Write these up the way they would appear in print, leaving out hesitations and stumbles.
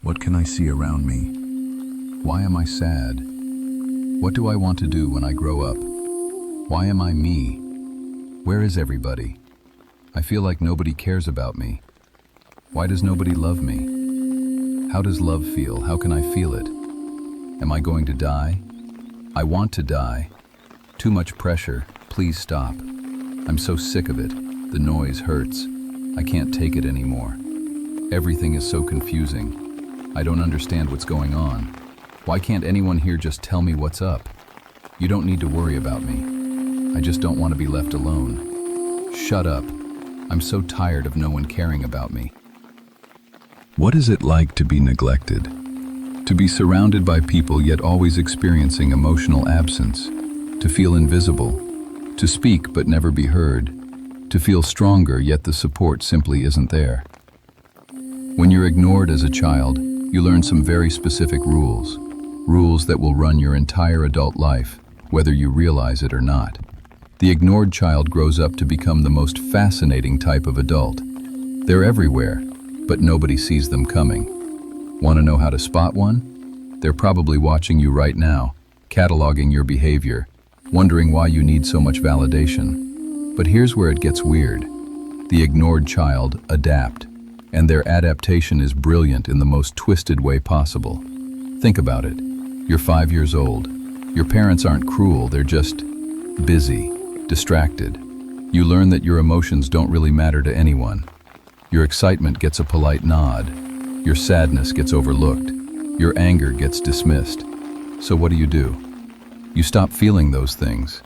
What can I see around me? Why am I sad? What do I want to do when I grow up? Why am I me? Where is everybody? I feel like nobody cares about me. Why does nobody love me? How does love feel? How can I feel it? Am I going to die? I want to die. Too much pressure. Please stop. I'm so sick of it. The noise hurts. I can't take it anymore. Everything is so confusing. I don't understand what's going on. Why can't anyone here just tell me what's up? You don't need to worry about me. I just don't want to be left alone. Shut up. I'm so tired of no one caring about me. What is it like to be neglected? To be surrounded by people yet always experiencing emotional absence? To feel invisible? To speak but never be heard? To feel stronger yet the support simply isn't there? When you're ignored as a child, you learn some very specific rules. Rules that will run your entire adult life, whether you realize it or not. The ignored child grows up to become the most fascinating type of adult. They're everywhere, but nobody sees them coming. Want to know how to spot one? They're probably watching you right now, cataloging your behavior, wondering why you need so much validation. But here's where it gets weird. The ignored child adapt, and their adaptation is brilliant in the most twisted way possible. Think about it. You're 5 years old. Your parents aren't cruel, they're just busy, distracted. You learn that your emotions don't really matter to anyone. Your excitement gets a polite nod. Your sadness gets overlooked. Your anger gets dismissed. So what do? You stop feeling those things.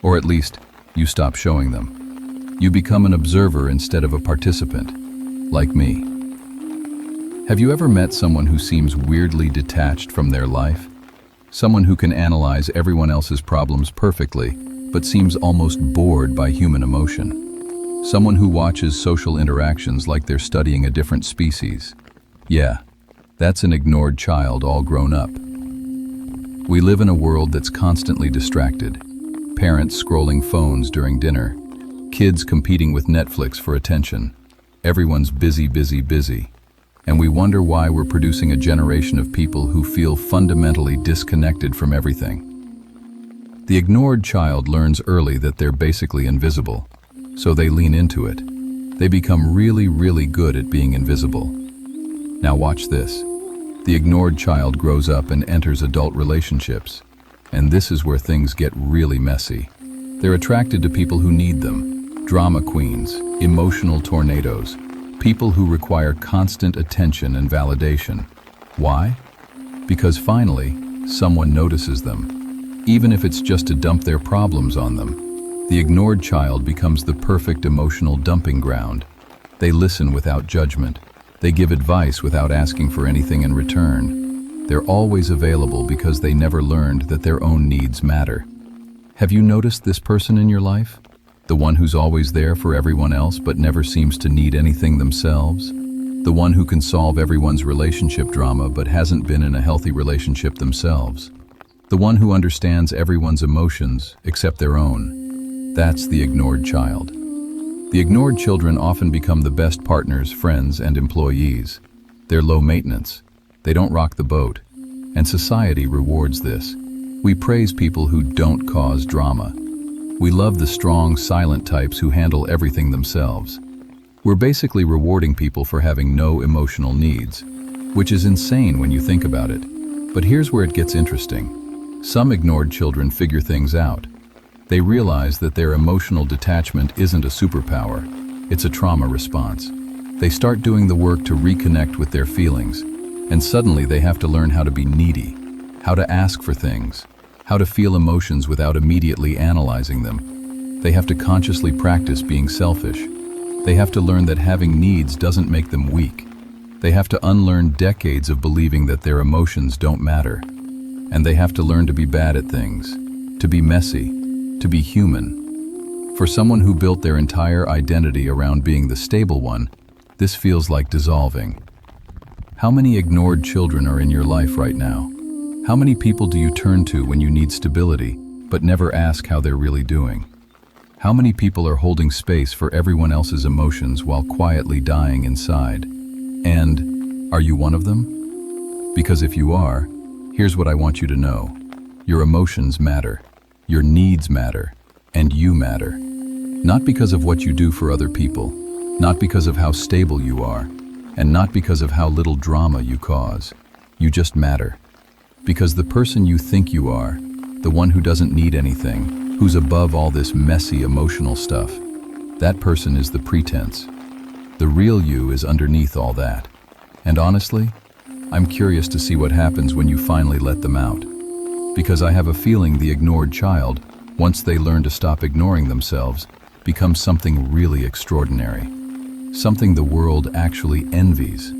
Or at least, you stop showing them. You become an observer instead of a participant, like me. Have you ever met someone who seems weirdly detached from their life? Someone who can analyze everyone else's problems perfectly, but seems almost bored by human emotion. Someone who watches social interactions like they're studying a different species. Yeah, that's an ignored child all grown up. We live in a world that's constantly distracted. Parents scrolling phones during dinner. Kids competing with Netflix for attention. Everyone's busy, busy, busy. And we wonder why we're producing a generation of people who feel fundamentally disconnected from everything. The ignored child learns early that they're basically invisible, so they lean into it. They become really, really good at being invisible. Now watch this. The ignored child grows up and enters adult relationships, and this is where things get really messy. They're attracted to people who need them, drama queens, emotional tornadoes, people who require constant attention and validation. Why? Because finally, someone notices them. Even if it's just to dump their problems on them. The ignored child becomes the perfect emotional dumping ground. They listen without judgment. They give advice without asking for anything in return. They're always available because they never learned that their own needs matter. Have you noticed this person in your life? The one who's always there for everyone else but never seems to need anything themselves? The one who can solve everyone's relationship drama but hasn't been in a healthy relationship themselves? The one who understands everyone's emotions except their own? That's the ignored child. The ignored children often become the best partners, friends, and employees. They're low maintenance. They don't rock the boat. And society rewards this. We praise people who don't cause drama. We love the strong, silent types who handle everything themselves. We're basically rewarding people for having no emotional needs, which is insane when you think about it. But here's where it gets interesting. Some ignored children figure things out. They realize that their emotional detachment isn't a superpower, it's a trauma response. They start doing the work to reconnect with their feelings, and suddenly they have to learn how to be needy, how to ask for things, how to feel emotions without immediately analyzing them. They have to consciously practice being selfish. They have to learn that having needs doesn't make them weak. They have to unlearn decades of believing that their emotions don't matter. And they have to learn to be bad at things, to be messy, to be human. For someone who built their entire identity around being the stable one, this feels like dissolving. How many ignored children are in your life right now? How many people do you turn to when you need stability, but never ask how they're really doing? How many people are holding space for everyone else's emotions while quietly dying inside? And are you one of them? Because if you are, here's what I want you to know. Your emotions matter, your needs matter, and you matter. Not because of what you do for other people, not because of how stable you are, and not because of how little drama you cause. You just matter. Because the person you think you are, the one who doesn't need anything, who's above all this messy emotional stuff, that person is the pretense. The real you is underneath all that. And honestly, I'm curious to see what happens when you finally let them out. Because I have a feeling the ignored child, once they learn to stop ignoring themselves, becomes something really extraordinary. Something the world actually envies.